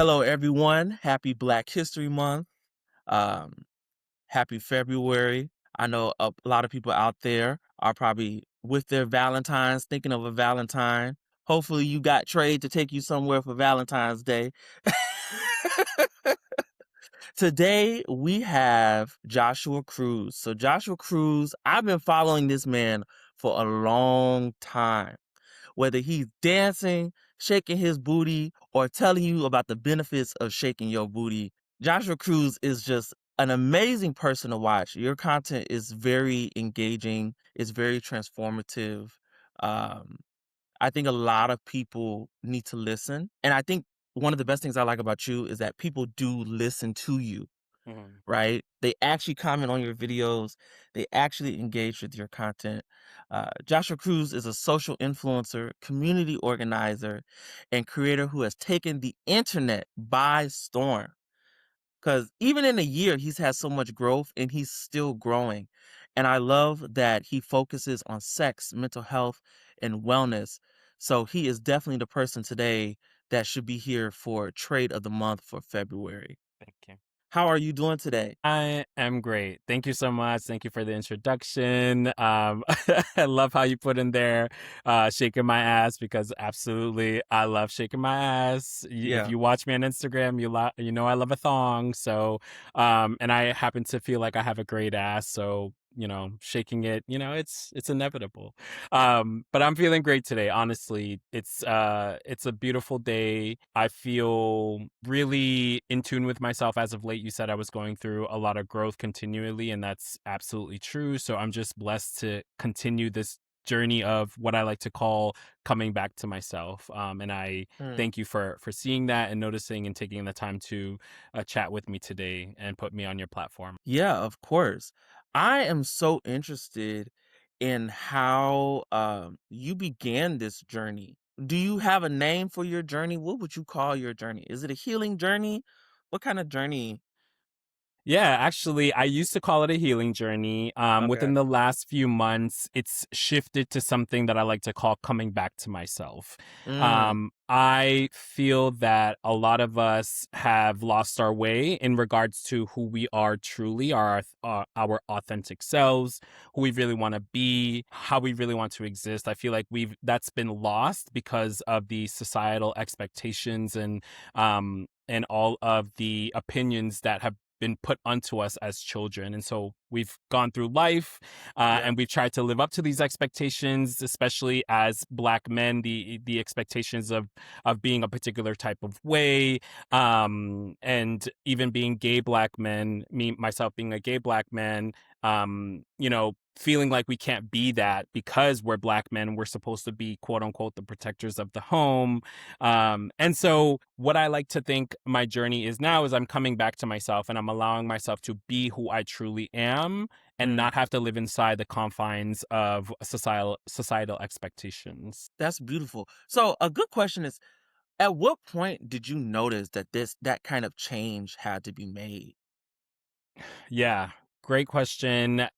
Hello, everyone. Happy Black History Month. Um, Happy February. I know a lot of people out there are probably with their Valentines, thinking of a Valentine. Hopefully, you got Trade to take you somewhere for Valentine's Day. Today, we have Joshua Cruz. So, Joshua Cruz, I've been following this man for a long time. Whether he's dancing, shaking his booty, or telling you about the benefits of shaking your booty, Joshua Cruz is just an amazing person to watch. Your content is very engaging, it's very transformative. Um, I think a lot of people need to listen. And I think one of the best things I like about you is that people do listen to you, Mhm. right? They actually comment on your videos. They actually engage with your content. Joshua Cruz is a social influencer, community organizer, and creator who has taken the internet by storm. Because even in a year, he's had so much growth and he's still growing. And I love that he focuses on sex, mental health, and wellness. So he is definitely the person today that should be here for Trade of the Month for February. Thank you. How are you doing today? I am great. Thank you so much. Thank you for the introduction. I love how you put in there shaking my ass because absolutely I love shaking my ass. If Yeah. you watch me on Instagram, you know I love a thong. So and I happen to feel like I have a great ass. So shaking it, it's inevitable. But I'm feeling great today. Honestly, it's a beautiful day. I feel really in tune with myself. As of late, you said I was going through a lot of growth continually, and that's absolutely true. So I'm just blessed to continue this journey of what I like to call coming back to myself. And I Mm. thank you for seeing that and noticing and taking the time to chat with me today and put me on your platform. Yeah, of course. I am so interested in how you began this journey. Do you have a name for your journey? What would you call your journey? Is it a healing journey? What kind of journey? Yeah, actually, I used to call it a healing journey. Okay. Within the last few months, it's shifted to something that I like to call coming back to myself. Mm, I feel that a lot of us have lost our way in regards to who we are truly, our authentic selves, who we really want to be, how we really want to exist. I feel like that's been lost because of the societal expectations and all of the opinions that have been put onto us as children. And so we've gone through life yeah. and we've tried to live up to these expectations, especially as Black men, the expectations of being a particular type of way, and even being gay Black men, me myself being a gay Black man, feeling like we can't be that because we're Black men. We're supposed to be quote unquote the protectors of the home. And so what I like to think my journey is now is I'm coming back to myself and I'm allowing myself to be who I truly am and Mm, not have to live inside the confines of societal expectations. that's beautiful. So a good question is, at what point did you notice that that kind of change had to be made? Yeah, great question.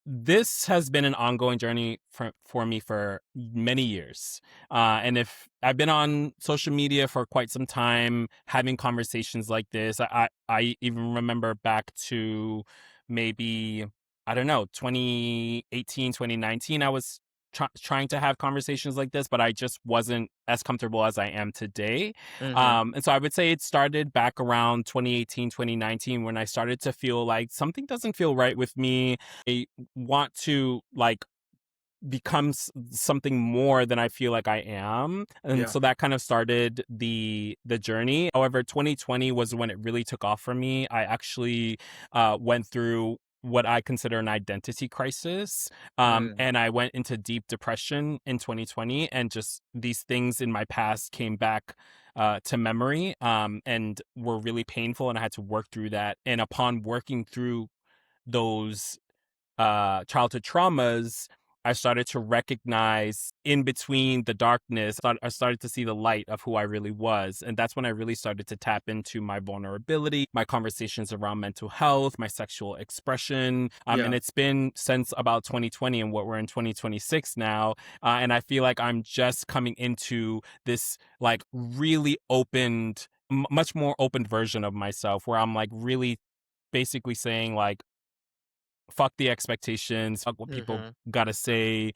This has been an ongoing journey for me for many years. And if I've been on social media for quite some time, having conversations like this, I even remember back to maybe, I don't know, 2018, 2019. I was trying to have conversations like this, but I just wasn't as comfortable as I am today. Mm-hmm. And so I would say it started back around 2018, 2019, when I started to feel like something doesn't feel right with me. I want to like become something more than I feel like I am. And Yeah. so that kind of started the journey. However, 2020 was when it really took off for me. I actually went through what I consider an identity crisis. Mm, And I went into deep depression in 2020, and just these things in my past came back to memory, and were really painful. And I had to work through that. And upon working through those childhood traumas, I started to recognize in between the darkness, I started to see the light of who I really was. And that's when I really started to tap into my vulnerability, my conversations around mental health, my sexual expression. And yeah. it's been since about 2020, and what we're in 2026 now. And I feel like I'm just coming into this like really opened much more open version of myself where I'm like really basically saying like fuck the expectations, fuck what people Mhm. gotta say.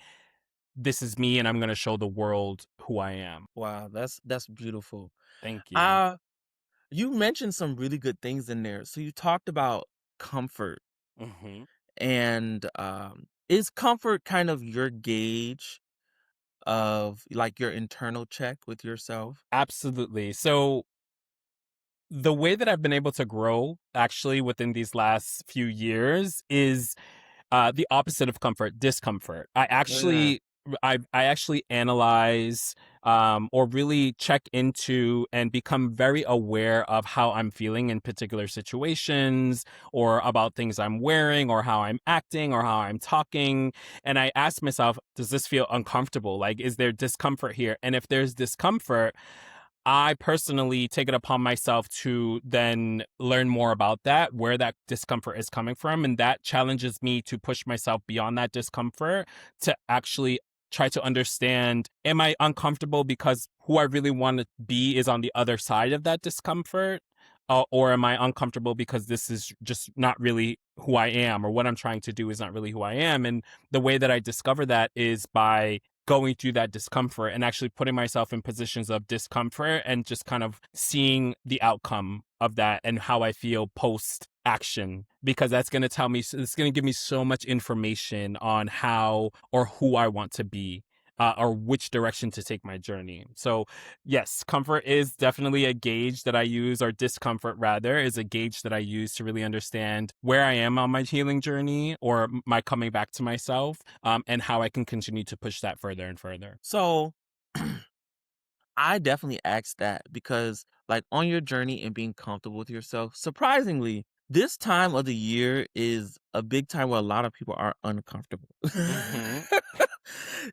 This is me, and I'm gonna show the world who I am. Wow, that's beautiful. Thank you. Uh, you mentioned some really good things in there. So you talked about comfort Hmm. and, is comfort kind of your gauge of, like, your internal check with yourself? Absolutely. So the way that I've been able to grow actually within these last few years is the opposite of comfort, discomfort. Yeah. I actually analyze or really check into and become very aware of how I'm feeling in particular situations or about things I'm wearing or how I'm acting or how I'm talking. And I ask myself, does this feel uncomfortable? Like, is there discomfort here? And if there's discomfort, I personally take it upon myself to then learn more about that, where that discomfort is coming from. And that challenges me to push myself beyond that discomfort to actually try to understand, am I uncomfortable because who I really want to be is on the other side of that discomfort? Or am I uncomfortable because this is just not really who I am, or what I'm trying to do is not really who I am? And the way that I discover that is by going through that discomfort and actually putting myself in positions of discomfort and just kind of seeing the outcome of that and how I feel post action, because that's going to tell me, it's going to give me so much information on how or who I want to be, or which direction to take my journey. So yes, comfort is definitely a gauge that I use, or discomfort rather is a gauge that I use to really understand where I am on my healing journey or my coming back to myself, and how I can continue to push that further and further. So, I definitely asked that because, like, on your journey and being comfortable with yourself, surprisingly, this time of the year is a big time where a lot of people are uncomfortable. Hmm.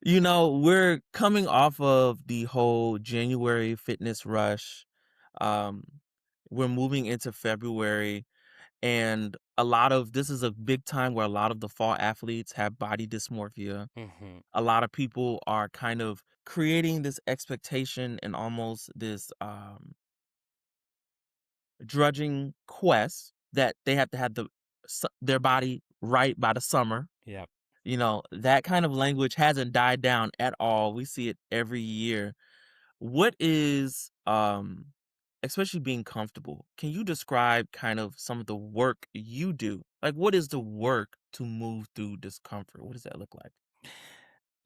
You know, we're coming off of the whole January fitness rush. Um, we're moving into February, and a lot of this is a big time where a lot of the fall athletes have body dysmorphia. Hmm. A lot of people are kind of creating this expectation and almost this drudging quest that they have to have their body right by the summer. Yep. You know, that kind of language hasn't died down at all. We see it every year. What is especially being comfortable? Can you describe kind of some of the work you do? Like, what is the work to move through discomfort? What does that look like?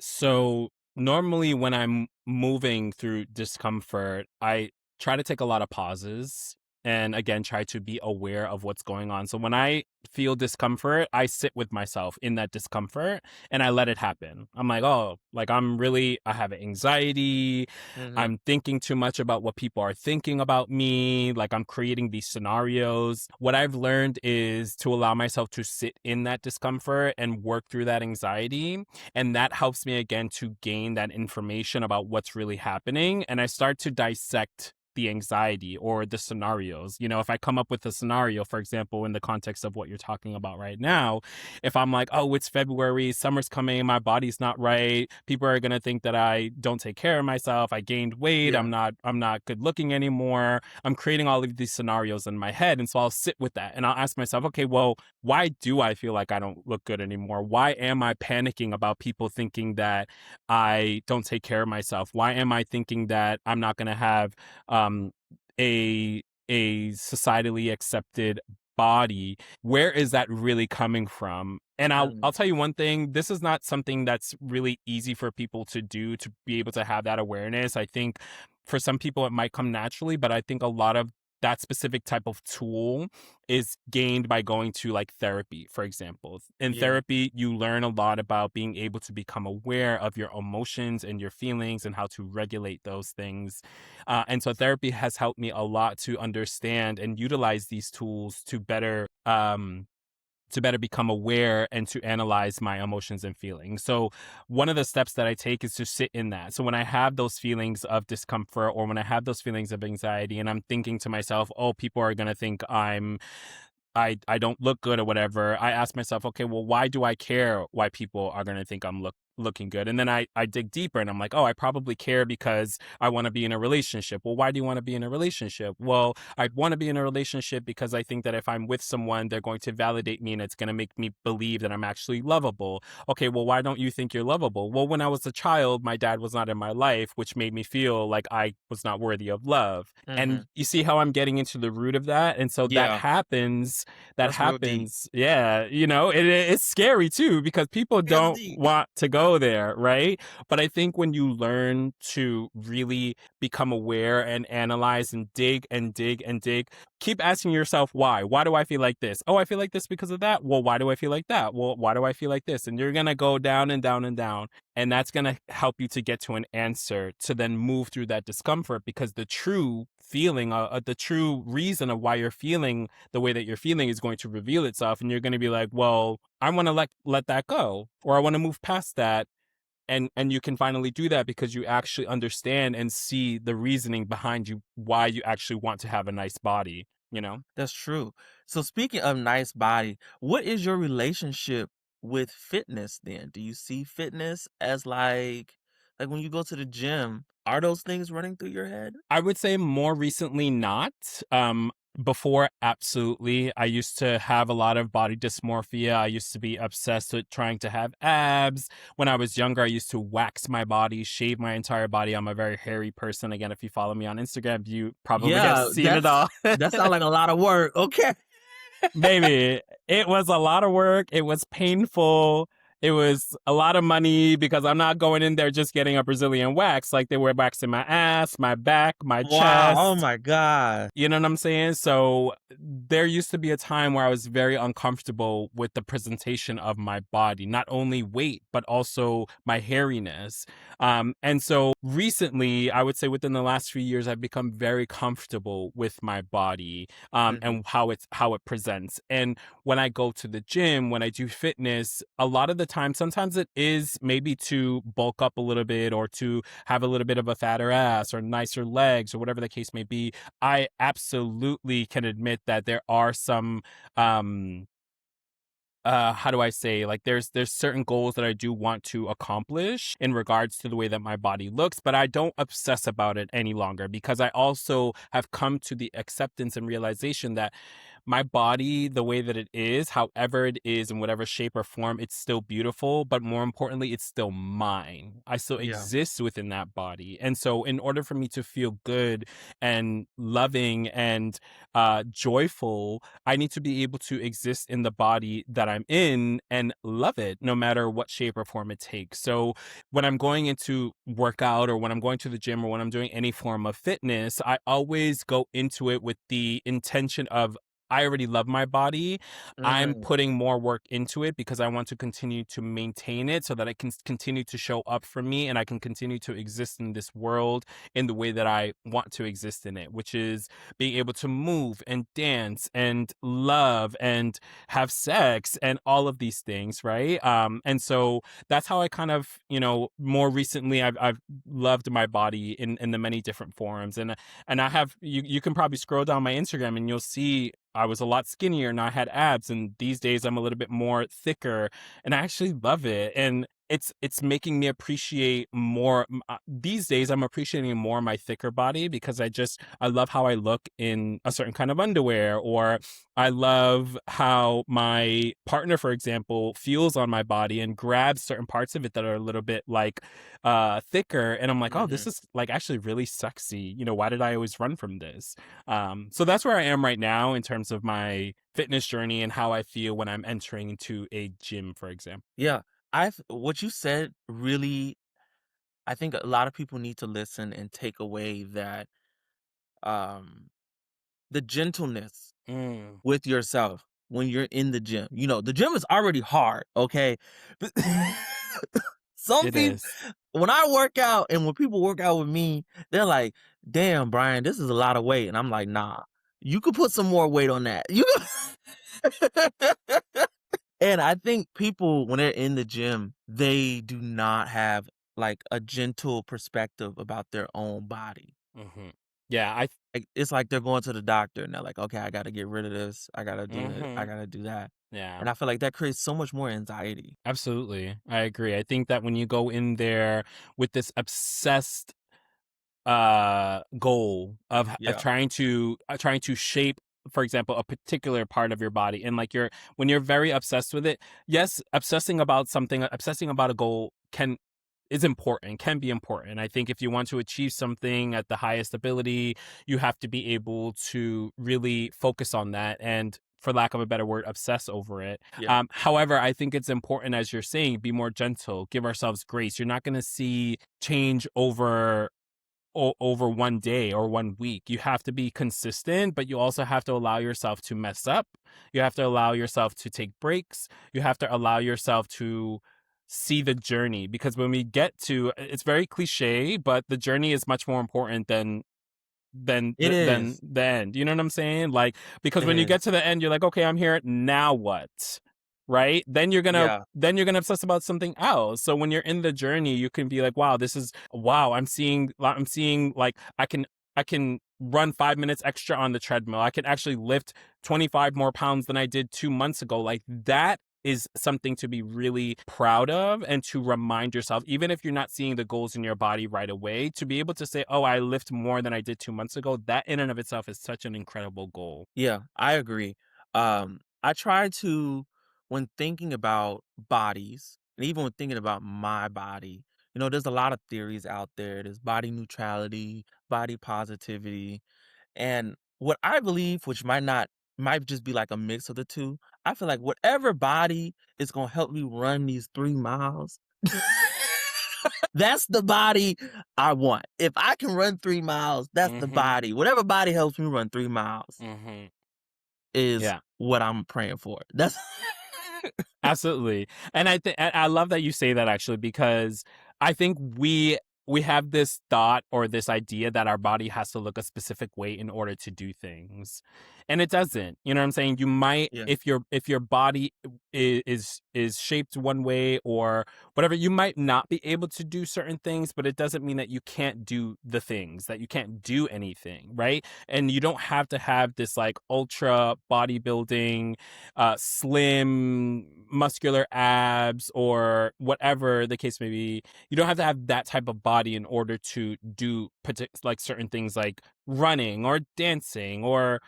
So normally when I'm moving through discomfort, I try to take a lot of pauses and again try to be aware of what's going on. So when I feel discomfort, I sit with myself in that discomfort and I let it happen. I'm like, "Oh, like I have anxiety. Hmm. I'm thinking too much about what people are thinking about me. Like I'm creating these scenarios." What I've learned is to allow myself to sit in that discomfort and work through that anxiety, and that helps me again to gain that information about what's really happening. And I start to dissect the anxiety or the scenarios. You know, if I come up with a scenario, for example, in the context of what you're talking about right now, if I'm like, oh, it's February, summer's coming, my body's not right, people are gonna think that I don't take care of myself, I gained weight, Yeah. I'm not good looking anymore. I'm creating all of these scenarios in my head. And so I'll sit with that and I'll ask myself, okay, well, why do I feel like I don't look good anymore? Why am I panicking about people thinking that I don't take care of myself? Why am I thinking that I'm not going to have um, a societally accepted body? Where is that really coming from? And I'll Mm. tell you one thing, this is not something that's really easy for people to do, to be able to have that awareness. I think for some people it might come naturally, but I think a lot of that specific type of tool is gained by going to like therapy, for example. In Yeah. therapy, you learn a lot about being able to become aware of your emotions and your feelings and how to regulate those things. And so therapy has helped me a lot to understand and utilize these tools to better become aware and to analyze my emotions and feelings. So, one of the steps that I take is to sit in that. So, when I have those feelings of discomfort or when I have those feelings of anxiety and I'm thinking to myself, oh, people are going to think I don't look good or whatever, I ask myself, okay, well, why do I care why people are going to think looking good. And then I dig deeper and I'm like, oh, I probably care because I want to be in a relationship. Well, why do you want to be in a relationship? Well, I want to be in a relationship because I think that if I'm with someone, they're going to validate me and it's going to make me believe that I'm actually lovable. Okay, well, why don't you think you're lovable? Well, when I was a child, my dad was not in my life, which made me feel like I was not worthy of love. And Mhm. you see how I'm getting into the root of that? And so Yeah, that that's real deep. happens. Yeah, it's scary too because people It's don't deep. want to go there, right? But I think when you learn to really become aware and analyze and dig and dig and dig, keep asking yourself why. Why do I feel like this? Oh, I feel like this because of that. Well, why do I feel like that? Well, why do I feel like this? And you're going to go down and down and down. And that's going to help you to get to an answer to then move through that discomfort because the true feeling, the true reason of why you're feeling the way that you're feeling is going to reveal itself. And you're going to be like, well, I want to let that go, or I want to move past that. And you can finally do that because you actually understand and see the reasoning behind you why you actually want to have a nice body, you know? That's true. So speaking of nice body, what is your relationship with fitness then? Do you see fitness as like when you go to the gym, are those things running through your head? I would say more recently not. Before, absolutely. I used to have a lot of body dysmorphia. I used to be obsessed with trying to have abs. When I was younger, I used to wax my body, shave my entire body. I'm a very hairy person. Again, if you follow me on Instagram, you probably have Yeah, seen it all. that sounds like a lot of work. Okay. Baby, it was a lot of work. It was painful. It was a lot of money because I'm not going in there just getting a Brazilian wax. Like they were waxing my ass, my back, my Wow. Oh chest. my God. You know what I'm saying? So there used to be a time where I was very uncomfortable with the presentation of my body, not only weight, but also my hairiness. And so recently, I would say within the last few years, I've become very comfortable with my body, Hmm. and how it presents. And when I go to the gym, when I do fitness, a lot of the time, sometimes it is maybe to bulk up a little bit or to have a little bit of a fatter ass or nicer legs or whatever the case may be. I absolutely can admit that there are some um how do I say, like there's certain goals that I do want to accomplish in regards to the way that my body looks, but I don't obsess about it any longer because I also have come to the acceptance and realization that my body, the way that it is, however it is, in whatever shape or form, it's still beautiful. But more importantly, it's still mine. I still Yeah. exist within that body. And so, in order for me to feel good and loving and joyful, I need to be able to exist in the body that I'm in and love it, no matter what shape or form it takes. So, when I'm going into workout or when I'm going to the gym or when I'm doing any form of fitness, I always go into it with the intention of I already love my body. I'm Hmm. putting more work into it because I want to continue to maintain it so that it can continue to show up for me and I can continue to exist in this world in the way that I want to exist in it, which is being able to move and dance and love and have sex and all of these things, right? And so that's how I kind of, more recently I've loved my body in the many different forms. And I have you can probably scroll down my Instagram and you'll see I was a lot skinnier and I had abs, and these days I'm a little bit more thicker, and I actually love it. And it's making me appreciate more. These days I'm appreciating more my thicker body because I love how I look in a certain kind of underwear, or I love how my partner, for example, feels on my body and grabs certain parts of it that are a little bit like thicker, and I'm like, oh, this Hmm. is like actually really sexy. Why did I always run from this? So that's where I am right now in terms of my fitness journey and how I feel when I'm entering into a gym, for example. Yeah. What you said really, I think a lot of people need to listen and take away that um the gentleness Mm, with yourself when you're in the gym. You know, the gym is already hard, okay? But some it people, is. when I work out and when people work out with me, they're like, damn, Brian, this is a lot of weight. And I'm like, nah, you could put some more weight on that. And I think people, when they're in the gym, they do not have like a gentle perspective about their own body. Hmm. Yeah, I Like, it's like they're going to the doctor and they're like, "Okay, I gotta get rid of this. I gotta do it. I mhm. gotta do that." Yeah. And I feel like that creates so much more anxiety. Absolutely. I agree. I think that when you go in there with this obsessed goal of Yeah. trying to shape, for example, a particular part of your body, and like you're when you're very obsessed with it, yes, obsessing about a goal is important, can be important. I think if you want to achieve something at the highest ability, you have to be able to really focus on that and, for lack of a better word, obsess over it. Yeah. However, I think it's important, as you're saying, be more gentle, give ourselves grace. You're not going to see change over one day or one week. You have to be consistent, but you also have to allow yourself to mess up. You have to allow yourself to take breaks. You have to allow yourself to see the journey, because when we get to, it's very cliche, but the journey is much more important It than is. the end. You know what I'm saying? Like, because It when you get is. to the end, you're like, okay, I'm here. Now what? Right? Yeah. Then you're gonna obsess about something else. So when you're in the journey, you can be like, wow, wow, I'm seeing like I can run 5 minutes extra on the treadmill. I can actually lift 25 more pounds than I did 2 months ago. Like, that is something to be really proud of, and to remind yourself, even if you're not seeing the goals in your body right away, to be able to say, oh, I lift more than I did 2 months ago. That in and of itself is such an incredible goal. Yeah, I agree. I try to, when thinking about bodies, and even when thinking about my body, there's a lot of theories out there. There's body neutrality, body positivity, and what I believe, which might just be like a mix of the two. I feel like whatever body is gonna help me run these 3 miles, that's the body I want. If I can run 3 miles, that's the Mm-hmm. body. Whatever body helps me run 3 miles Mm-hmm. is Yeah. what I'm praying for. That's Absolutely. And I love that you say that, actually, because I think we have this thought or this idea that our body has to look a specific way in order to do things. And it doesn't. You know what I'm saying? You might, yeah, if your body is shaped one way or whatever, you might not be able to do certain things, but it doesn't mean that you can't do the things, that you can't do anything, right? And you don't have to have this like ultra bodybuilding, slim, muscular abs, or whatever the case may be. You don't have to have that type of body in order to do like certain things like running or dancing or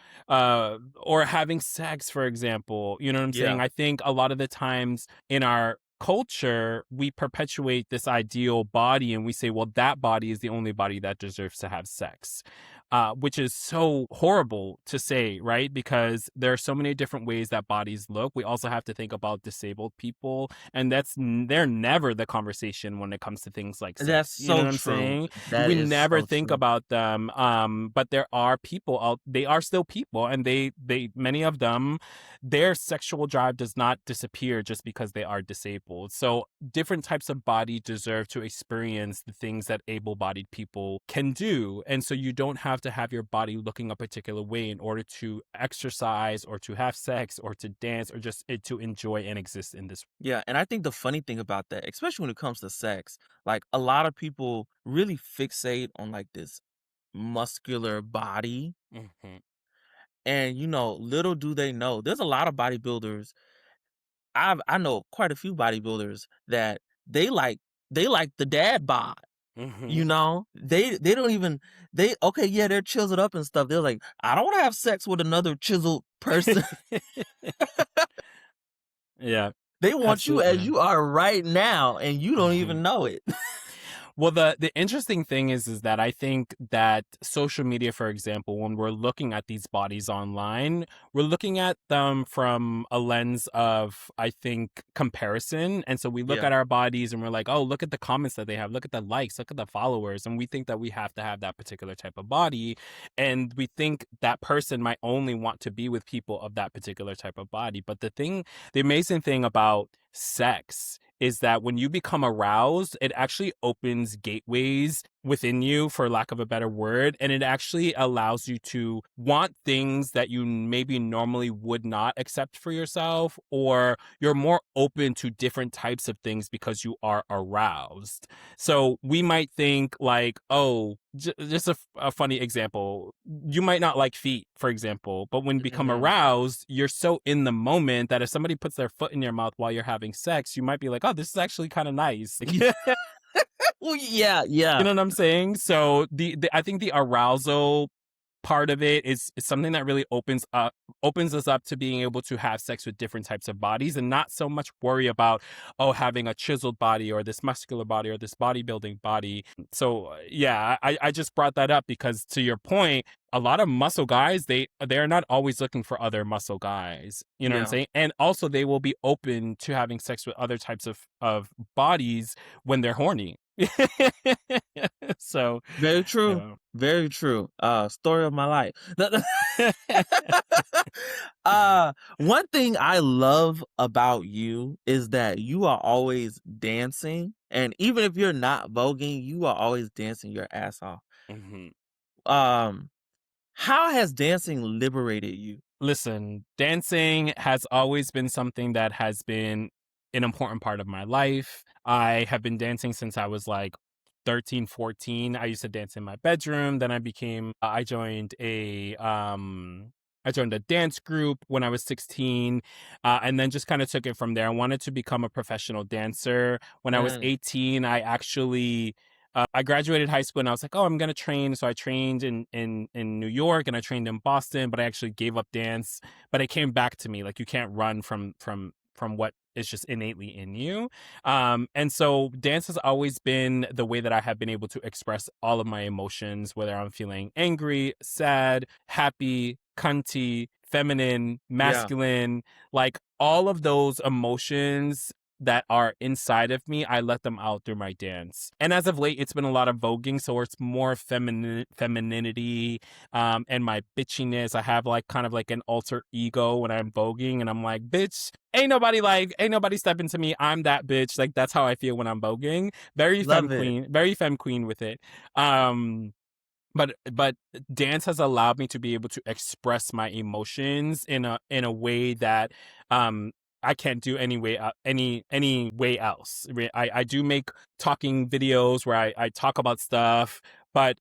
having sex, for example. You know what I'm saying? yeah, I think a lot of the times in our culture, we perpetuate this ideal body and we say, well, that body is the only body that deserves to have sex, which is so horrible to say, right? Because there are so many different ways that bodies look. We also have to think about disabled people, and they're never the conversation when it comes to things like that's sex. You know so what I'm true. saying? That We is never so think true. about them. But there are people out, they are still people, and they many of them, their sexual drive does not disappear just because they are disabled. So different types of body deserve to experience the things that able-bodied people can do. And so you don't have to have your body looking a particular way in order to exercise or to have sex or to dance or just to enjoy and exist in this. Yeah, and I think the funny thing about that, especially when it comes to sex, like a lot of people really fixate on like this muscular body, Mhm. and little do they know, there's a lot of bodybuilders. I know quite a few bodybuilders that they like they like the dad bod. Mhm. They don't even they okay, yeah, they're chiseled up and stuff. They're like, I don't want to have sex with another chiseled person. Yeah, They want you as absolutely. you are right now, and you don't Mhm. even know it. Well, the interesting thing is that I think that social media, for example, when we're looking at these bodies online, we're looking at them from a lens of, I think, comparison. And so we look Yeah, at our bodies and we're like, oh, look at the comments that they have, look at the likes, look at the followers, and we think that we have to have that particular type of body, and we think that person might only want to be with people of that particular type of body. But the amazing thing about sex is that when you become aroused, it actually opens gateways within you, for lack of a better word, and it actually allows you to want things that you maybe normally would not accept for yourself, or you're more open to different types of things because you are aroused. So we might think like, oh, just a funny example. You might not like feet, for example, but when you become Mhm. aroused, you're so in the moment that if somebody puts their foot in your mouth while you're having sex, you might be like, oh, this is actually kind of nice. Well, yeah, You yeah, know what I'm saying? So I think the arousal part of it is something that really opens us up to being able to have sex with different types of bodies, and not so much worry about, oh, having a chiseled body or this muscular body or this bodybuilding body. So yeah, I just brought that up because, to your point, a lot of muscle guys, they're not always looking for other muscle guys. You know what I'm yeah. saying? And also they will be open to having sex with other types of bodies when they're horny. So Very true. yeah. Very true. Story of my life. One thing I love about you is that you are always dancing, and even if you're not voguing, you are always dancing your ass off. Mhm. Um, how has dancing liberated you? Listen, dancing has always been something that has been an important part of my life. I have been dancing since I was like 13, 14. I used to dance in my bedroom. Then I joined a dance group when I was 16, and then just kind of took it from there. I wanted to become a professional dancer. When I was Mm, 18, I graduated high school and I was like, oh, I'm gonna train. So I trained in New York and I trained in Boston, but I actually gave up dance. But it came back to me. Like, you can't run from what is just innately in you. And so dance has always been the way that I have been able to express all of my emotions, whether I'm feeling angry, sad, happy, cunty, feminine, yeah, masculine, like all of those emotions that are inside of me, I let them out through my dance. And as of late, it's been a lot of voguing, so it's more femininity, and my bitchiness. I have like kind of like an alter ego when I'm voguing, and I'm like, bitch, ain't nobody stepping to me. I'm that bitch. Like, that's how I feel when I'm voguing. love it. Very femme queen with it. Um, but dance has allowed me to be able to express my emotions in a way that um I can't do any way else. I do make talking videos where I talk about stuff, but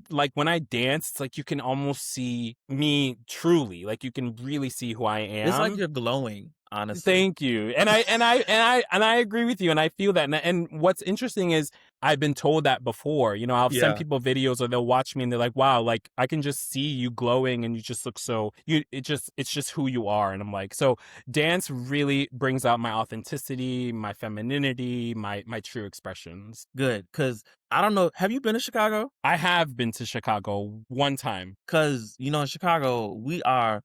like when I dance, it's like you can almost see me truly. Like, you can really see who I It's like am. you're glowing, honestly. Thank you. And I agree with you, and I feel that. And what's interesting is I've been told that before. You know, I'll send Yeah, people videos or they'll watch me and they're like, "Wow, like I can just see you glowing and you just look so it's just who you are." And I'm like, so dance really brings out my authenticity, my femininity, my true expressions. good. Cause I don't know. Have you been to Chicago? I have been to Chicago one time. Cause in Chicago, we are.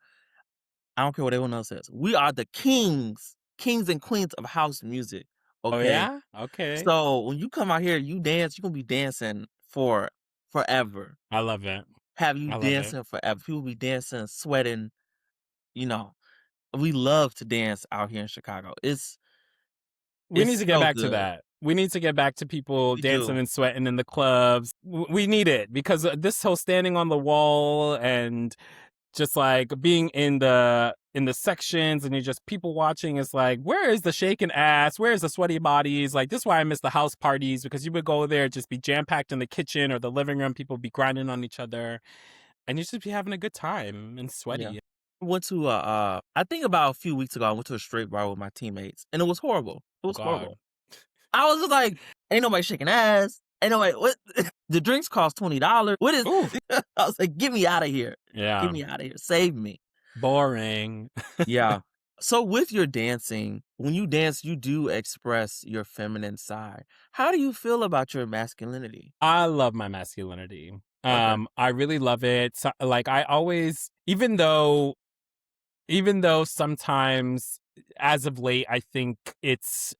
I don't care what everyone else says. We are the kings and queens of house music. Oh Okay. yeah? Okay. So when you come out here, you dance, you're gonna be dancing for forever. I love it. Have you I love it. dancing forever. People be dancing, sweating, you know. We love to dance out here in Chicago. We need It's to get so back to good. that. We need to get back to people We dancing do. and sweating in the clubs. We need it because this whole standing on the wall and just like being in the sections and you're just people watching is like, where is the shaking ass? Where is the sweaty bodies? Like, this is why I miss the house parties, because you would go there, just be jam packed in the kitchen or the living room, people be grinding on each other, and you just be having a good time and Yeah. sweaty. Went to I think about a few weeks ago, I went to a straight bar with my teammates and it was horrible. It Oh was God. horrible. I was just like, ain't nobody shaking ass. Ain't nobody what the drinks cost $20. What is Ooh. I was like, get me out of here. Get Yeah. me out of here. Save me. Boring. Yeah. So with your dancing, when you dance, you do express your feminine side. How do you feel about your masculinity? I love my masculinity. Okay. I really love it. So, like, I always, even though sometimes, as of late, I think it's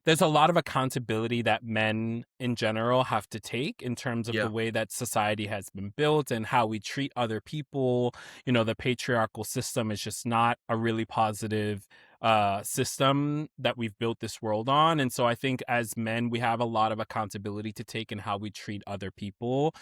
there's a lot of accountability that men in general have to take in terms of the Yeah. way that society has been built and how we treat other people. You know, the patriarchal system is just not a really positive system that we've built this world on. And so I think as men, we have a lot of accountability to take in how we treat other people.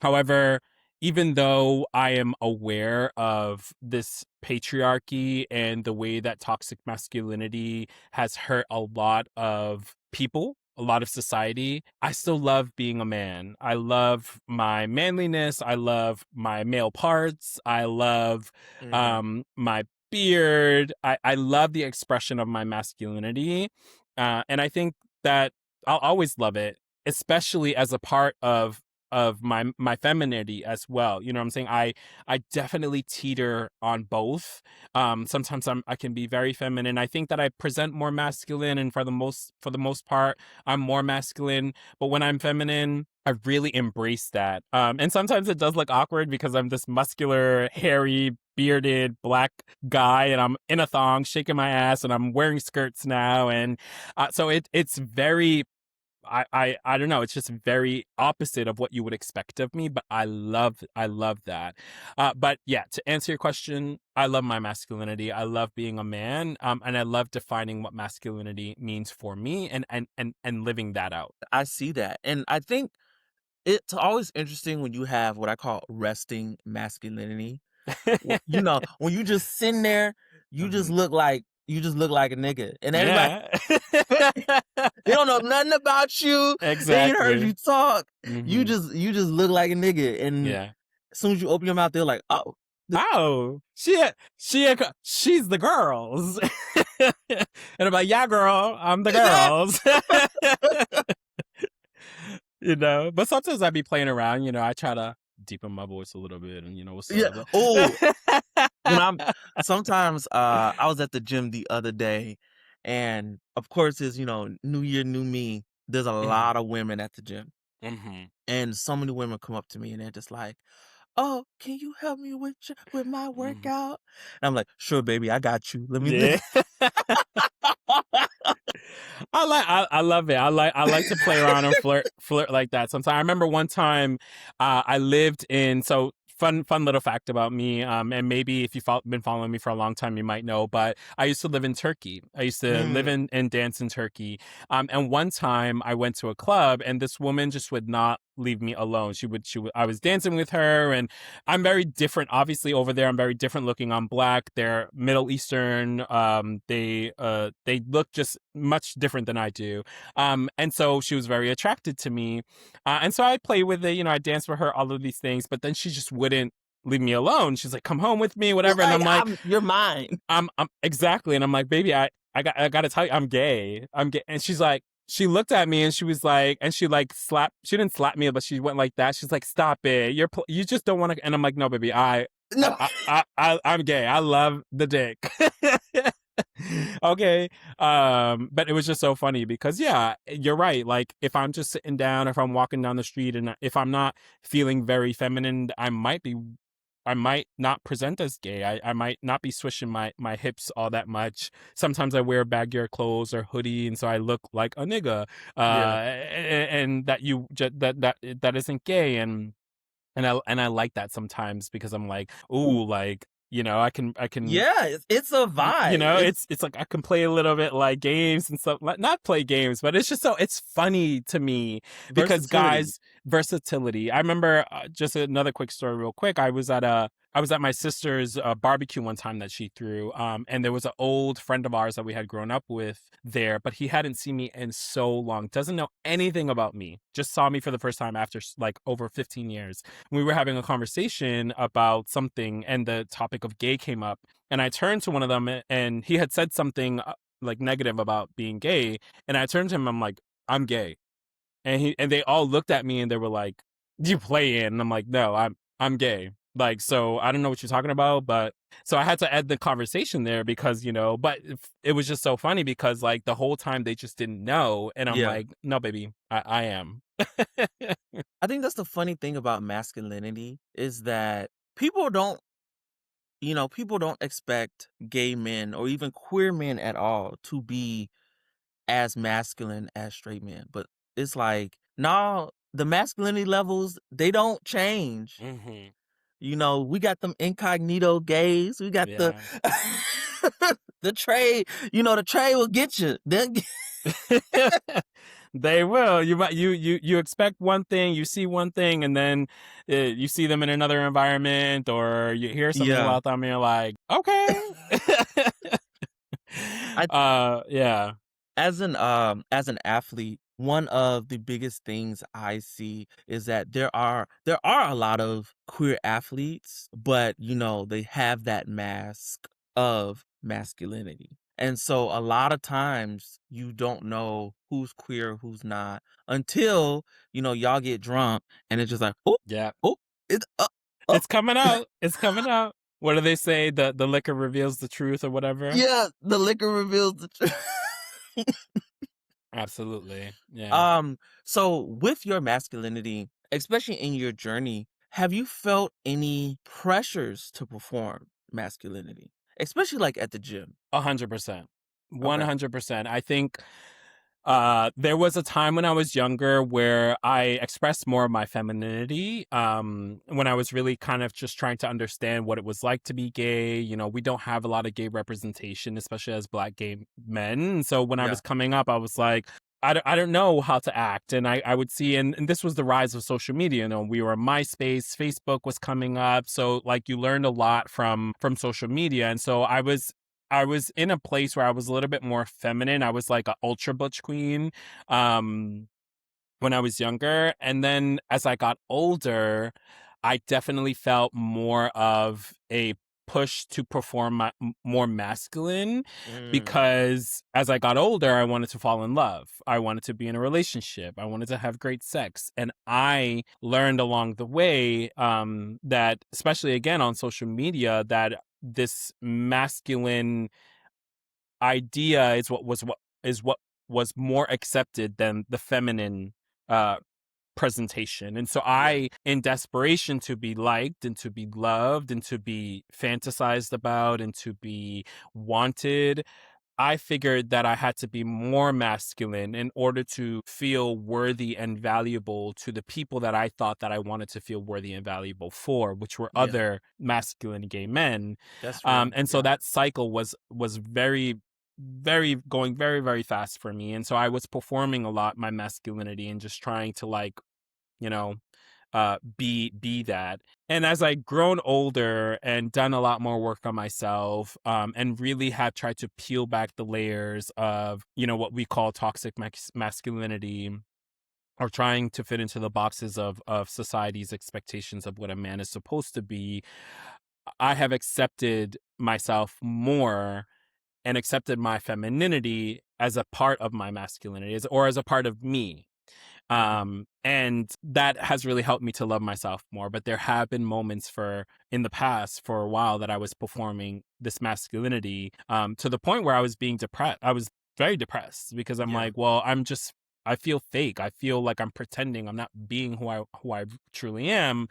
However, even though I am aware of this patriarchy and the way that toxic masculinity has hurt a lot of people, a lot of society, I still love being a man. I love my manliness. I love my male parts. I love Mm-hmm. my beard. I love the expression of my masculinity. And I think that I'll always love it, especially as a part of my femininity as well. You know what I'm saying? I definitely teeter on both. Sometimes I can be very feminine. I think that I present more masculine, and for the most part, I'm more masculine. But when I'm feminine, I really embrace that. And sometimes it does look awkward because I'm this muscular, hairy, bearded black guy, and I'm in a thong, shaking my ass, and I'm wearing skirts now, and so it's very. I don't know. It's just very opposite of what you would expect of me, but I love that. But yeah, to answer your question, I love my masculinity. I love being a man, and I love defining what masculinity means for me, and living that out. I see that. And I think it's always interesting when you have what I call resting masculinity. You know, when you just sitting there, Mhm. you just look like a nigga. And everybody Yeah. they don't know nothing about you. They ain't heard Exactly. you talk. Hmm. You just look like a nigga. And Yeah. as soon as you open your mouth, they're like, oh, Oh, she's the girls. And I'm like, yeah, girl, I'm the yeah. girls. But sometimes I be playing around, I try to deepen my voice a little bit and what's Yeah. up. Oh, when I'm sometimes I was at the gym the other day, and of course it's, new year, new me. There's a Mhm, lot of women at the gym. mhm, And so many women come up to me and they're just like, "Oh, can you help me with with my mhm. workout?" And I'm like, "Sure, baby, I got you. Let me." Yeah. I love it. I like to play around and flirt like that. Sometimes I remember one time I lived in so fun little fact about me, and maybe if you've been following me for a long time you might know, but I used to live in Turkey. I used to live Mm. and dance in Turkey. And one time I went to a club and this woman just would not leave me alone. She would I was dancing with her, and I'm very different. Obviously, over there, I'm very different looking. I'm black. They're Middle Eastern. They look just much different than I do. And so she was very attracted to me, and so I play with it. I danced with her, all of these things. But then she just wouldn't leave me alone. She's like, "Come home with me, whatever." And Like I'm like, you're mine. I'm exactly. And I'm like, "Baby, I got to tell you, I'm gay. I'm gay." And she's like. She looked at me and she was like, and she like slapped. She didn't slap me, but she went like that. She's like, "Stop it! You just don't want to." And I'm like, "No, baby, No. I'm gay. I love the dick." Okay. But it was just so funny because yeah, you're right. Like if I'm just sitting down, if I'm walking down the street and if I'm not feeling very feminine, I might not present as gay. I might not be swishing my hips all that much. Sometimes I wear baggier clothes or hoodie, and so I look like a nigga. Yeah. And that isn't gay, and I like that sometimes because I'm like, ooh, like I can Yeah, it's a vibe. It's it's like I can play a little bit like games and stuff. Not play games, but it's just it's funny to me because versatility. guys, versatility. I remember just another quick story, real quick. I was at my sister's barbecue one time that she threw, and there was an old friend of ours that we had grown up with there, but he hadn't seen me in so long, doesn't know anything about me, just saw me for the first time after like over 15 years. We were having a conversation about something, and the topic of gay came up, and I turned to one of them, and he had said something like negative about being gay, and I turned to him, I'm like, I'm gay, and they all looked at me and they were like, "You play in?" And I'm like, "No, I'm gay." Like, so I don't know what you're talking about, but so I had to end the conversation there because but it was just so funny because like the whole time they just didn't know, and I'm Yeah. like, "No, baby, I am." I think that's the funny thing about masculinity is that people don't, people don't expect gay men or even queer men at all to be as masculine as straight men. But it's like, no, the masculinity levels, they don't change. Hmm. We got them incognito gays. We got the Yeah. the trade. The trade will get you. They will. You expect one thing, you see one thing, and then you see them in another environment, or you hear something Yeah. about them, and you're like, okay. I Yeah. as an athlete, one of the biggest things I see is that there are a lot of queer athletes, but they have that mask of masculinity. And so a lot of times you don't know who's queer, who's not until, y'all get drunk and it's just like, oh, Yeah. oh, it's up. It's coming out. It's coming out. What do they say? The liquor reveals the truth or whatever? Yeah, the liquor reveals the truth. Absolutely. Yeah. So with your masculinity, especially in your journey, have you felt any pressures to perform masculinity? Especially like at the gym. 100%. Okay. 100%. I think there was a time when I was younger where I expressed more of my femininity. When I was really kind of just trying to understand what it was like to be gay. We don't have a lot of gay representation, especially as Black gay men. So when I Yeah. was coming up, I was like, I don't know how to act. And I would see, and this was the rise of social media. We were on MySpace, Facebook was coming up. So like you learned a lot from social media. And so I was in a place where I was a little bit more feminine. I was like an ultra butch queen um, when I was younger. And then as I got older, I definitely felt more of a push to perform more masculine Mm, because as I got older, I wanted to fall in love. I wanted to be in a relationship. I wanted to have great sex. And I learned along the way that, especially again on social media, that this masculine idea is what was more accepted than the feminine uh presentation. And so yeah. I, in desperation to be liked and to be loved and to be fantasized about and to be wanted, I figured that I had to be more masculine in order to feel worthy and valuable to the people that I thought that I wanted to feel worthy and valuable for, which were Yeah. other masculine gay men. That's real. And so Yeah. that cycle was very, very going very, very fast for me. And so I was performing a lot my masculinity and just trying to like, you know, be that. And as I grown older and done a lot more work on myself, and really have tried to peel back the layers of what we call toxic masculinity, or trying to fit into the boxes of society's expectations of what a man is supposed to be, I have accepted myself more and accepted my femininity as a part of my masculinity, or as a part of me. Hmm. And that has really helped me to love myself more. But there have been moments in the past for a while that I was performing this masculinity, to the point where I was being depressed. I was very depressed because I'm Yeah. like, well, I feel fake. I feel like I'm pretending. I'm not being who I truly am.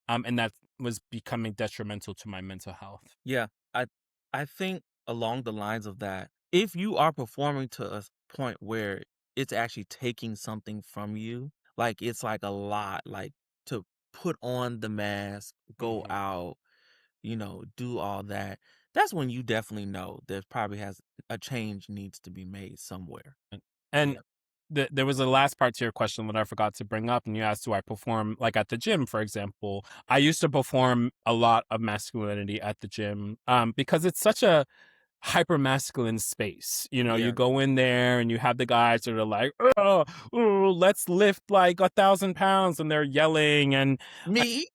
And that was becoming detrimental to my mental health. Yeah. I think along the lines of that, if you are performing to a point where it's actually taking something from you, like it's like a lot, like to put on the mask, go Mhm. out, do all that, that's when you definitely know there probably has a change needs to be made somewhere. And Yeah. there was a last part to your question that I forgot to bring up, and you asked, do I perform like at the gym, for example? I used to perform a lot of masculinity at the gym, because it's such a hyper masculine space. You Yeah. go in there and you have the guys that are like, oh, let's lift like 1,000 pounds, and they're yelling, and Me?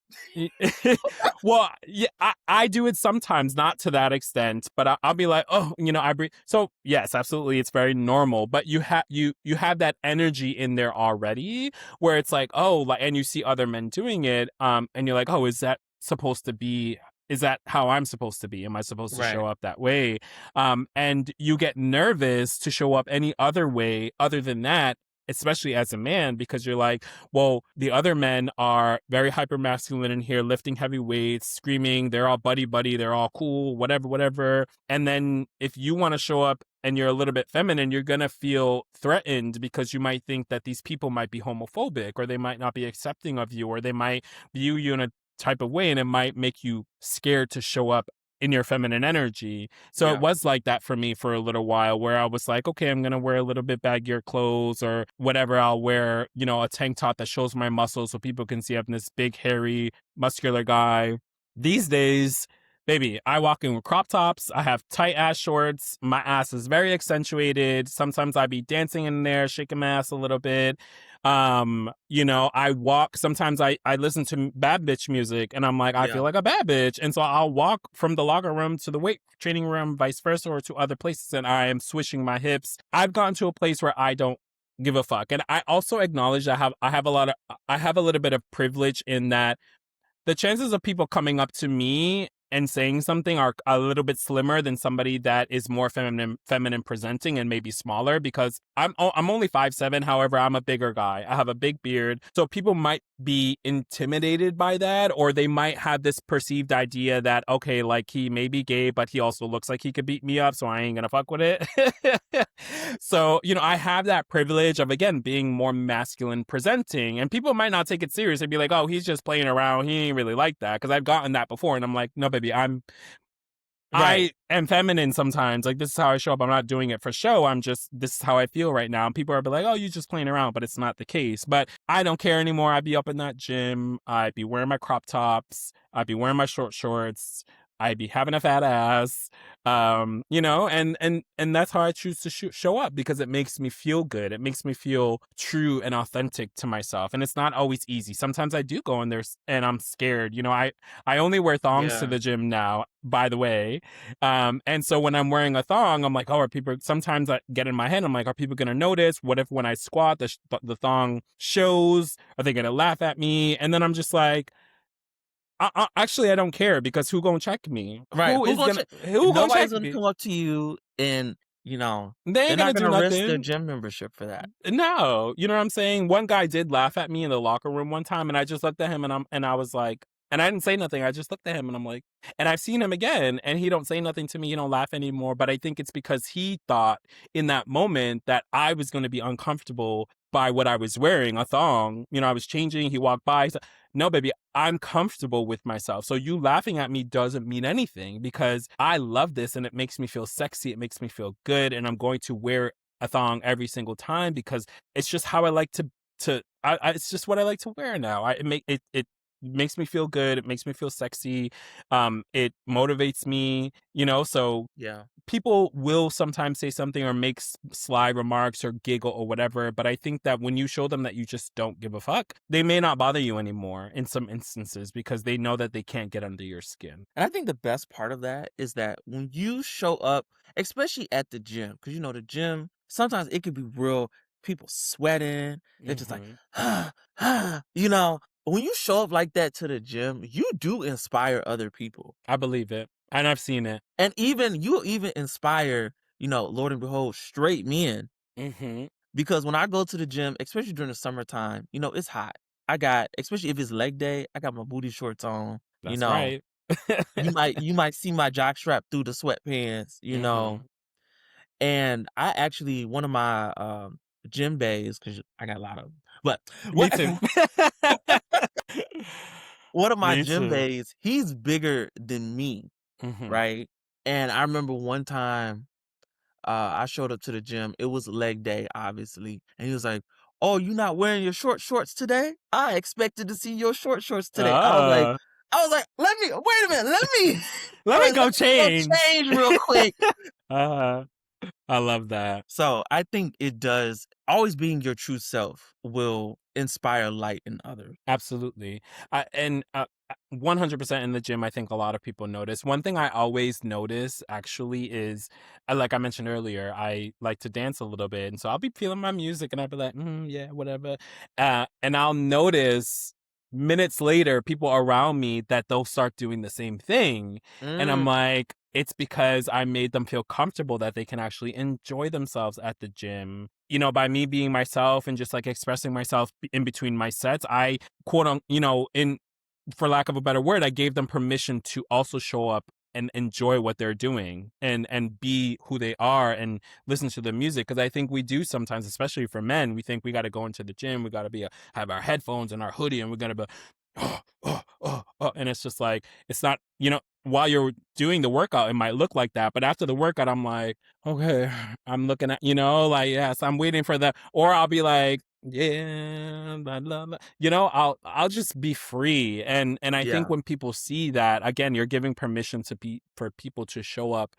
well, yeah, I do it sometimes, not to that extent, but I'll be like, oh, I breathe. So yes, absolutely, it's very normal. But you have that energy in there already, where it's like, oh, like, and you see other men doing it, and you're like, oh, is that supposed to be? Is that how I'm supposed to be? Am I supposed to Right. show up that way? And you get nervous to show up any other way other than that, especially as a man, because you're like, well, the other men are very hyper masculine in here, lifting heavy weights, screaming, they're all buddy buddy, they're all cool, whatever, whatever. And then if you want to show up and you're a little bit feminine, you're going to feel threatened because you might think that these people might be homophobic, or they might not be accepting of you, or they might view you in a type of way, and it might make you scared to show up in your feminine energy. So it Yeah. was like that for me for a little while, where I was like, okay, I'm going to wear a little bit baggier clothes or whatever. I'll wear, a tank top that shows my muscles so people can see I'm this big, hairy, muscular guy. These days, baby, I walk in with crop tops. I have tight ass shorts. My ass is very accentuated. Sometimes I be dancing in there, shaking my ass a little bit. I walk, sometimes I listen to bad bitch music and I'm like, I Yeah. feel like a bad bitch. And so I'll walk from the locker room to the weight training room, vice versa, or to other places, and I am swishing my hips. I've gotten to a place where I don't give a fuck. And I also acknowledge that I have a little bit of privilege in that the chances of people coming up to me and saying something are a little bit slimmer than somebody that is more feminine presenting and maybe smaller, because I'm only 5'7". However, I'm a bigger guy. I have a big beard. So people might be intimidated by that, or they might have this perceived idea that, okay, like he may be gay, but he also looks like he could beat me up, so I ain't gonna fuck with it. So, I have that privilege of, again, being more masculine presenting, and people might not take it serious and be like, oh, he's just playing around. He ain't really like that. Because I've gotten that before. And I'm like, no, baby, I Right. am feminine sometimes. Like, this is how I show up. I'm not doing it for show. This is how I feel right now. And people are like, oh, you're just playing around, but it's not the case. But I don't care anymore. I'd be up in that gym. I'd be wearing my crop tops. I'd be wearing my short shorts. I'd be having a fat ass. And that's how I choose to show up, because it makes me feel good. It makes me feel true and authentic to myself. And it's not always easy. Sometimes I do go in there and I'm scared. I only wear thongs to Yeah. the gym now, by the way. And so when I'm wearing a thong, I'm like, oh, are people, sometimes I get in my head, I'm like, are people going to notice? What if when I squat, the thong shows? Are they going to laugh at me? And then I'm just like, actually, I don't care, because who gonna check me? Right. Who gonna Nobody's check gonna me? come up to you and, They they're ain't gonna not do gonna risk their nothing. gym membership for that. No, you know what I'm saying? One guy did laugh at me in the locker room one time, and I just looked at him and I was like, and I didn't say nothing. I just looked at him and I'm like, and I've seen him again, and he don't say nothing to me. He don't laugh anymore. But I think it's because he thought in that moment that I was going to be uncomfortable by what I was wearing, a thong. I was changing. He walked by. He said, no, baby, I'm comfortable with myself. So you laughing at me doesn't mean anything, because I love this and it makes me feel sexy. It makes me feel good. And I'm going to wear a thong every single time, because it's just how I like it's just what I like to wear now. It makes me feel good. It makes me feel sexy. It motivates me, so Yeah. people will sometimes say something or make sly remarks or giggle or whatever. But I think that when you show them that you just don't give a fuck, they may not bother you anymore in some instances, because they know that they can't get under your skin. And I think the best part of that is that when you show up, especially at the gym, because the gym, sometimes it could be real, people sweating, they're just like, Hmm. when you show up like that to the gym, you do inspire other people. I believe it. And I've seen it. And you'll even inspire, Lord and behold, straight men. Hmm. Because when I go to the gym, especially during the summertime, it's hot. Especially if it's leg day, I got my booty shorts on, you That's know. right. You might see my jock strap through the sweatpants. Hmm. And I actually, one of my gym bays, because I got a lot of them, but Me what too. one of my Me gym too. bays, he's bigger than me, Hmm. right? And I remember one time I showed up to the gym. It was leg day, obviously. And he was like, oh, you not wearing your short shorts today? I expected to see your short shorts today. Uh, I was like, wait a minute, let me let go me go change. change real quick. uh, I love that. So I think it does, always being your true self will inspire light in others. Absolutely. And 100% in the gym, I think a lot of people notice. One thing I always notice actually is, like I mentioned earlier, I like to dance a little bit. And so I'll be feeling my music and I'll be like, yeah, whatever. And I'll notice minutes later, people around me that they'll start doing the same thing. And I'm Mm, like, it's because I made them feel comfortable that they can actually enjoy themselves at the gym. By me being myself and just like expressing myself in between my sets, I quote on, for lack of a better word, I gave them permission to also show up and enjoy what they're doing and be who they are and listen to the music. Because I think we do sometimes, especially for men, we think we got to go into the gym, we got to have our headphones and our hoodie, and we got to be and it's just like, it's not, while you're doing the workout, it might look like that, but after the workout, I'm like, okay, I'm looking at, like, yes, I'm waiting for that, or I'll be like, yeah, blah, blah, blah. I'll just be free, and I think Yeah. when people see that, again, you're giving permission for people to show up,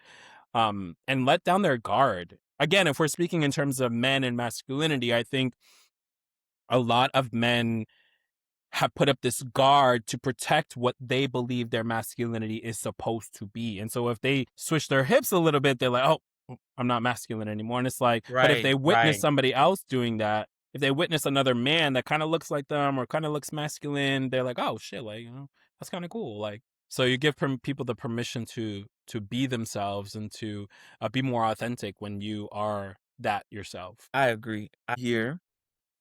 and let down their guard. Again, if we're speaking in terms of men and masculinity, I think a lot of men have put up this guard to protect what they believe their masculinity is supposed to be. And so if they switch their hips a little bit, they're like, oh, I'm not masculine anymore. And it's like, but if Right, they witness right. somebody else doing that, if they witness another man that kind of looks like them or kind of looks masculine, they're like, oh shit, like, that's kind of cool. Like, so you give people the permission to be themselves and to be more authentic when you are that yourself. I agree. I hear.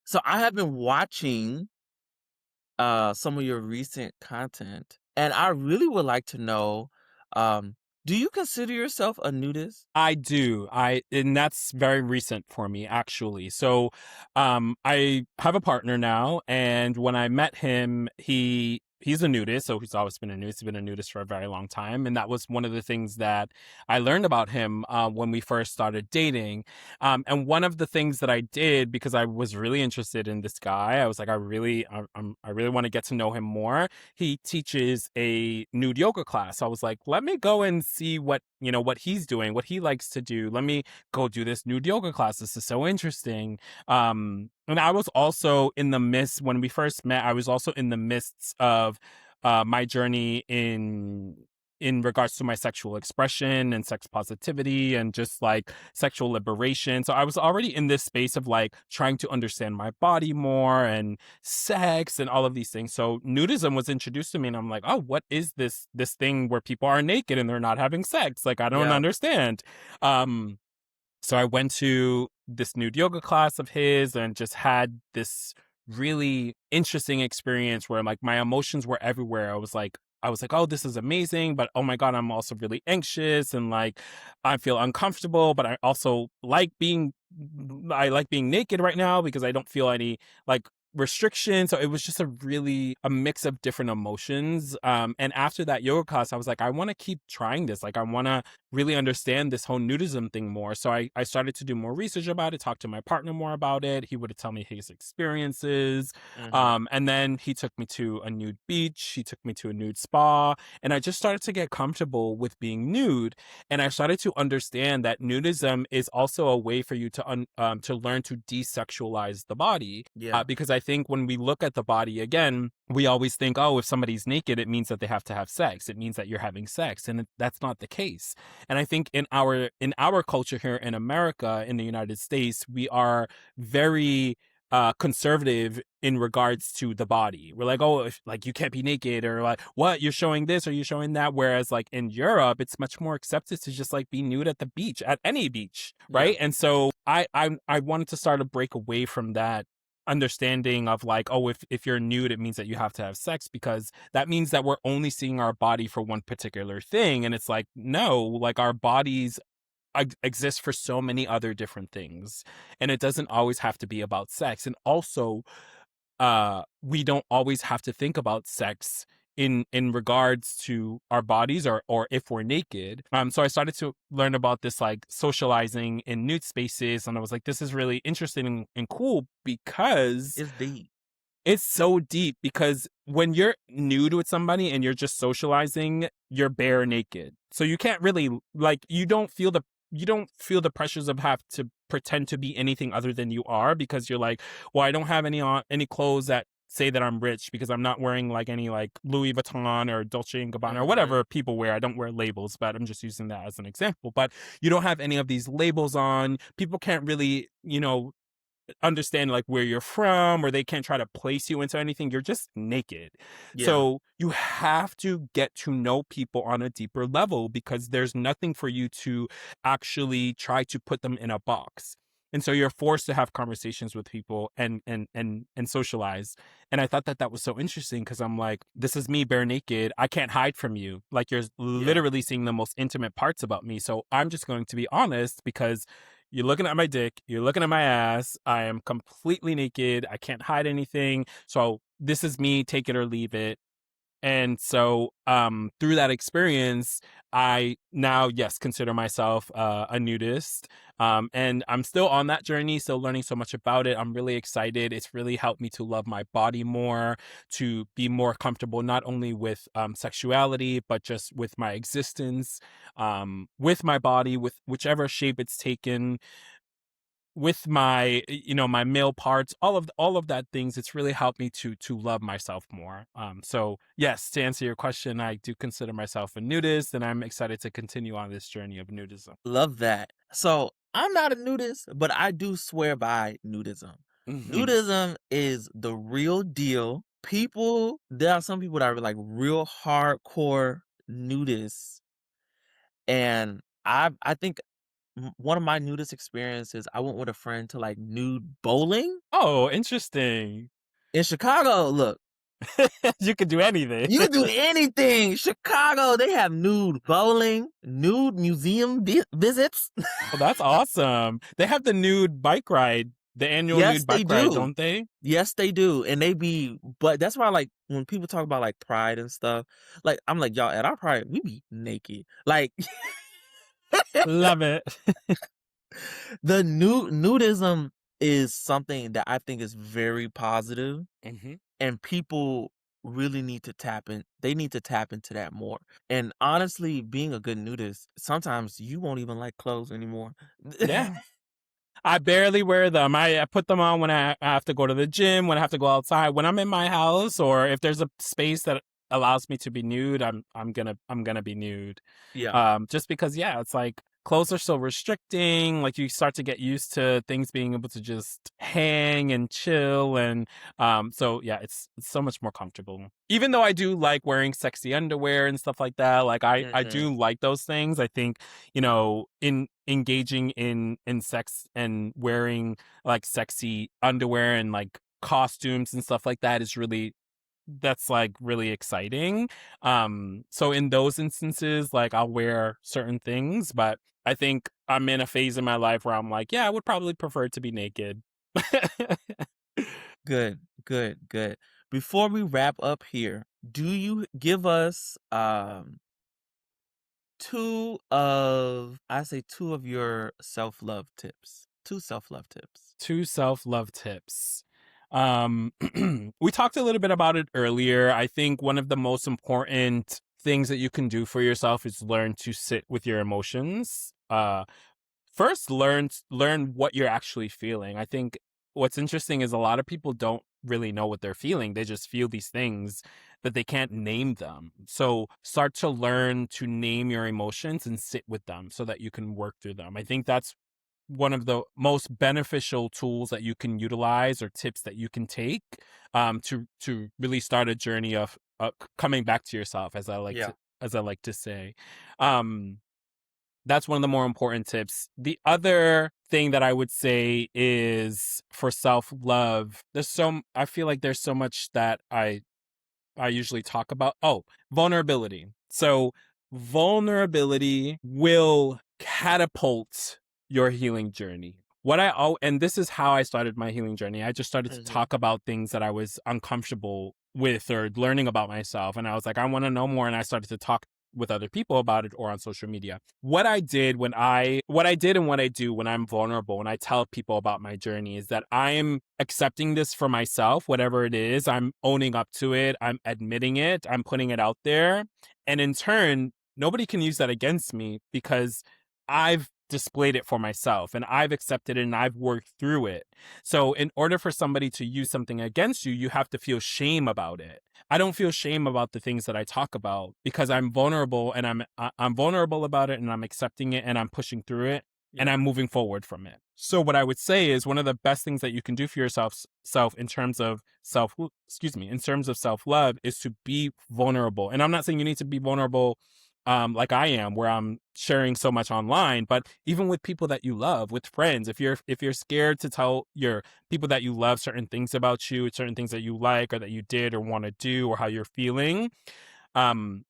So I have been watching some of your recent content, and I really would like to know, do you consider yourself a nudist? I do. And that's very recent for me, actually. So, I have a partner now, and when I met him, he's a nudist, so he's always been a nudist. He's been a nudist for a very long time, and that was one of the things that I learned about him when we first started dating. And one of the things that I did, because I was really interested in this guy, I was like, I really want to get to know him more. He teaches a nude yoga class. So I was like, let me go and see what he's doing, what he likes to do. Let me go do this nude yoga class. This is so interesting. And I was also in the midst, when we first met, I was also in the midst of my journey in regards to my sexual expression and sex positivity and just like sexual liberation. So I was already in this space of like trying to understand my body more and sex and all of these things. So nudism was introduced to me and I'm like, oh, what is this thing where people are naked and they're not having sex? Like, I don't Yeah. understand. Um so I went to this nude yoga class of his and just had this really interesting experience where like my emotions were everywhere. I was like, oh, this is amazing, but oh my God, I'm also really anxious and like I feel uncomfortable, but I like being naked right now because I don't feel any like restriction. So it was just a mix of different emotions. And after that yoga class, I was like, I want to keep trying this. Like I want to really understand this whole nudism thing more. So I started to do more research about it, talk to my partner more about it. He would tell me his experiences. Mhm. And then he took me to a nude beach. He took me to a nude spa. And I just started to get comfortable with being nude. And I started to understand that nudism is also a way for you to learn to desexualize the body. Yeah. Because I think when we look at the body again, we always think, oh, if somebody's naked, it means that they have to have sex. It means that you're having sex, and that's not the case. And I think in our culture here in America, in the United States, we are very conservative in regards to the body. We're like, oh, like you can't be naked, or like, what, you're showing this or you're showing that. Whereas like in Europe, it's much more accepted to just like be nude at the beach, at any beach, Yeah. right? And so I wanted to start to break away from that understanding of like, oh, if you're nude, it means that you have to have sex, because that means that we're only seeing our body for one particular thing. And it's like, no, like our bodies exist for so many other different things, and it doesn't always have to be about sex. And also, we don't always have to think about sex in regards to our bodies, or if we're naked. So I started to learn about this like socializing in nude spaces, and I was like, this is really interesting and cool, because It's deep. it's so deep. Because when you're nude with somebody and you're just socializing, you're bare naked. So you can't really like, you don't feel the pressures of have to pretend to be anything other than you are, because you're like, well, I don't have any clothes that say that I'm rich, because I'm not wearing like any like Louis Vuitton or Dolce and Gabbana or Mhm. whatever people wear. I don't wear labels, but I'm just using that as an example. But you don't have any of these labels on. People can't really, understand like where you're from, or they can't try to place you into anything. You're just naked. Yeah. So you have to get to know people on a deeper level, because there's nothing for you to actually try to put them in a box. And so you're forced to have conversations with people and socialize. And I thought that that was so interesting, because I'm like, this is me bare naked. I can't hide from you. Like, you're Yeah. literally seeing the most intimate parts about me. So I'm just going to be honest, because you're looking at my dick, you're looking at my ass. I am completely naked. I can't hide anything. So this is me, take it or leave it. And so through that experience, I now, yes, consider myself a nudist. And I'm still on that journey, still learning so much about it. I'm really excited. It's really helped me to love my body more, to be more comfortable, not only with sexuality, but just with my existence, with my body, with whichever shape it's taken, with my, my male parts, all of that things. It's really helped me to love myself more. So yes, to answer your question, I do consider myself a nudist, and I'm excited to continue on this journey of nudism. Love that. So I'm not a nudist, but I do swear by nudism. Hmm. Nudism is the real deal. There are some people that are like real hardcore nudists, and I think one of my nudist experiences, I went with a friend to like nude bowling Oh, interesting. in Chicago. Look, You could do anything. you can do anything. Chicago, they have nude bowling, nude museum visits. Oh, that's awesome. They have the nude bike ride, the annual Yes, nude they bike ride, do. don't they? Yes, they do. And but that's why, like, when people talk about like pride and stuff, like, I'm like, y'all, at our pride, we be naked. Like, Love it. the nudism is something that I think is very positive, Hmm. and people really they need to tap into that more. And honestly, being a good nudist, sometimes you won't even like clothes anymore. Yeah. I barely wear them. I put them on when I have to go to the gym, when I have to go outside, when I'm in my house, or if there's a space that allows me to be nude, I'm gonna be nude. Yeah. Just because, yeah, it's like clothes are so restricting. Like, you start to get used to things being able to just hang and chill, and so yeah, it's so much more comfortable. Even though I do like wearing sexy underwear and stuff like that, like I Hmm. do like those things. I think, in engaging in sex and wearing like sexy underwear and like costumes and stuff like that is really, that's like really exciting. So in those instances, like, I'll wear certain things, but I think I'm in a phase in my life where I'm like, yeah, I would probably prefer to be naked. Good, good, good. Before we wrap up here, do you give us two of your self-love tips. Two self-love tips. Two self-love tips. Um, we talked a little bit about it earlier. I think one of the most important things that you can do for yourself is learn to sit with your emotions. First, learn what you're actually feeling. I think what's interesting is a lot of people don't really know what they're feeling. They just feel these things, but they can't name them. So start to learn to name your emotions and sit with them so that you can work through them. I think that's one of the most beneficial tools that you can utilize, or tips that you can take, to really start a journey of coming back to yourself, Yeah. as I like to say. Um, that's one of the more important tips. The other thing that I would say is for self love. I feel like there's so much that I usually talk about. Oh, vulnerability. So vulnerability will catapult your healing journey. And this is how I started my healing journey. I just started to Hmm. talk about things that I was uncomfortable with, or learning about myself. And I was like, I want to know more. And I started to talk with other people about it, or on social media. What I did and what I do when I'm vulnerable, when I tell people about my journey, is that I'm accepting this for myself, whatever it is. I'm owning up to it. I'm admitting it. I'm putting it out there. And in turn, nobody can use that against me, because I've displayed it for myself, and I've accepted it, and I've worked through it. So in order for somebody to use something against you, you have to feel shame about it. I don't feel shame about the things that I talk about, because I'm vulnerable, and I'm vulnerable about it, and I'm accepting it, and I'm pushing through it, and Yeah. I'm moving forward from it. So what I would say is, one of the best things that you can do for yourself self in terms of in terms of self-love, is to be vulnerable. And I'm not saying you need to be vulnerable like I am, where I'm sharing so much online, but even with people that you love, with friends, if you're scared to tell your people that you love certain things about you, certain things that you like, or that you did or want to do, or how you're feeling, um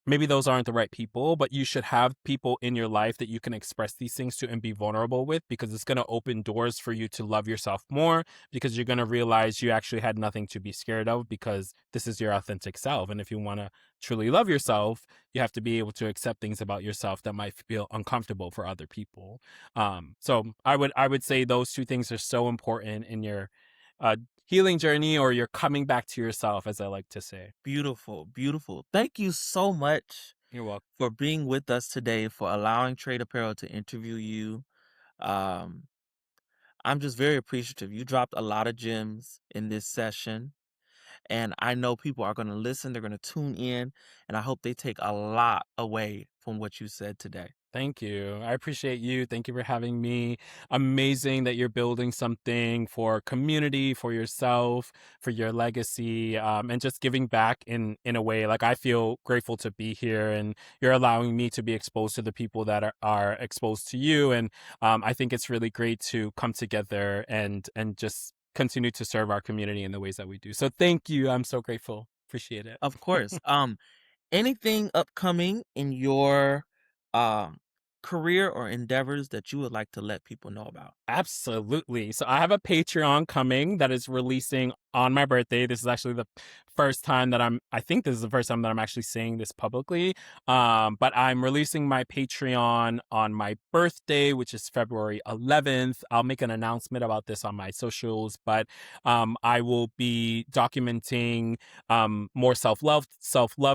maybe those aren't the right people, but you should have people in your life that you can express these things to and be vulnerable with, because it's going to open doors for you to love yourself more, because you're going to realize you actually had nothing to be scared of, because this is your authentic self. And if you want to truly love yourself, you have to be able to accept things about yourself that might feel uncomfortable for other people. So I would say those two things are so important in your uh, healing journey, or you're coming back to yourself, as I like to say. Beautiful, beautiful. Thank you so much You're welcome. for being with us today, for allowing Trade Apparel to interview you. Um, I'm just very appreciative. You dropped a lot of gems in this session, and I know people are going to listen, they're going to tune in, and I hope they take a lot away from what you said today. Thank you. I appreciate you. Thank you for having me. Amazing that you're building something for community, for yourself, for your legacy, and just giving back in a way. Like, I feel grateful to be here, and you're allowing me to be exposed to the people that are exposed to you. And I think it's really great to come together and just continue to serve our community in the ways that we do. So thank you. I'm so grateful. Appreciate it. Of course. Anything upcoming in your um career or endeavors that you would like to let people know about? Absolutely. So I have a Patreon coming that is releasing on my birthday. This is actually the first time that I think this is the first time that I'm actually saying this publicly. But I'm releasing my Patreon on my birthday, which is February 11th. I'll make an announcement about this on my socials, but I will be documenting more self love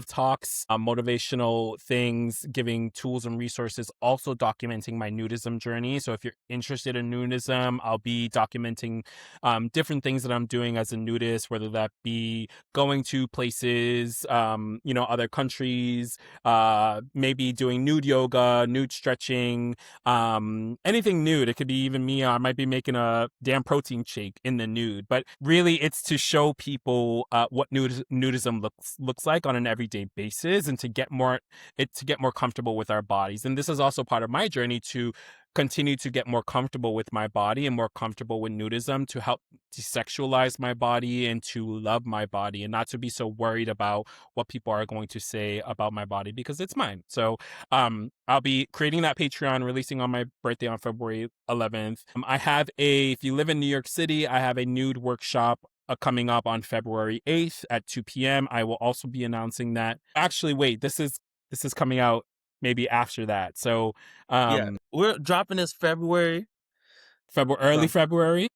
talks, motivational things, giving tools and resources, also documenting my nudism journey. So if you're interested in nudism, I'll be documenting different things that I'm doing as a nudist, whether that be going to places, other countries, maybe doing nude yoga, nude stretching, anything nude. It could be even me. I might be making a damn protein shake in the nude, but really it's to show people what nudism looks like on an everyday basis, and to get more comfortable with our bodies. And this is also part of my journey to continue to get more comfortable with my body and more comfortable with nudism, to help desexualize my body and to love my body, and not to be so worried about what people are going to say about my body, because it's mine. So I'll be creating that Patreon, releasing on my birthday on February 11th. If you live in New York City, I have a nude workshop coming up on February 8th at 2 p.m. I will also be announcing that. Actually, wait, this is coming out maybe after that. So Yeah, we're dropping this February. Early So, February.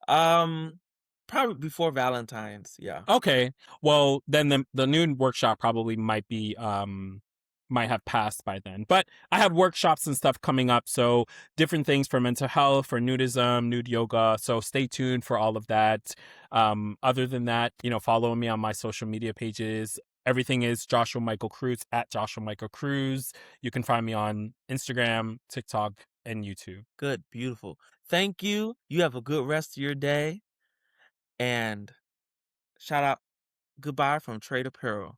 probably before Valentine's. Yeah. Okay. Well, then the noon workshop probably might have passed by then. But I have workshops and stuff coming up, so different things for mental health, for nudism, nude yoga. So stay tuned for all of that. Other than that, follow me on my social media pages. Everything is Joshua Michael Cruz, at Joshua Michael Cruz. You can find me on Instagram, TikTok, and YouTube. Good, beautiful. Thank you. You have a good rest of your day. And shout out, goodbye from Trade Apparel.